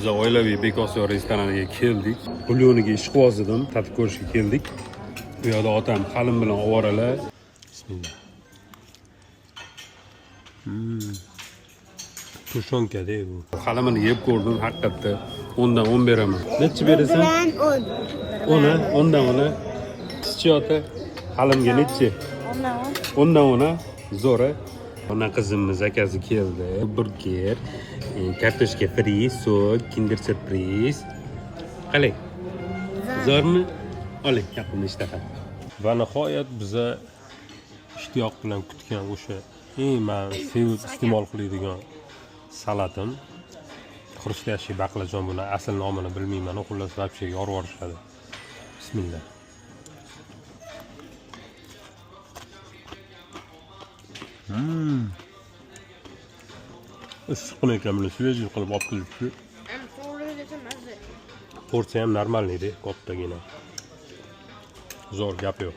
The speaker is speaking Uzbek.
Biz oilaviy Bekosiyo restoraniga keldik. Bulyoniga ishqibozdim, tatib ko'rishga keldik. Bu yerda otam Halim bilan ovoralar. Bismillah. Tushonka-da bu. Halimini yeb ko'rdim, haqiqatda 10 dan 10 beraman. Necha berasan? 10. 10 dan 10. Sizchi ota? Halimga necha? 10 dan 10. Zo'ra. Ona qizimiz akasi keldi. Burger, kartoshka fri, sok, Kinder Surprise. Qalay? Zo'rmi? Oling, yaqinda ishtaha. Va nihoyat biza ishtiyoq bilan kutgan o'sha men sevib iste'mol qiladigan salatim. Xrustayashi baqlajon, buni asl nomini bilmayman, xullas вообще yorib yuborishadi. Bismillah. Issiqqina ekan, buni svejiy qilib olib kelibdi. Porsiya ham normalniy-da, kattagina. Zo'r gap yo'q.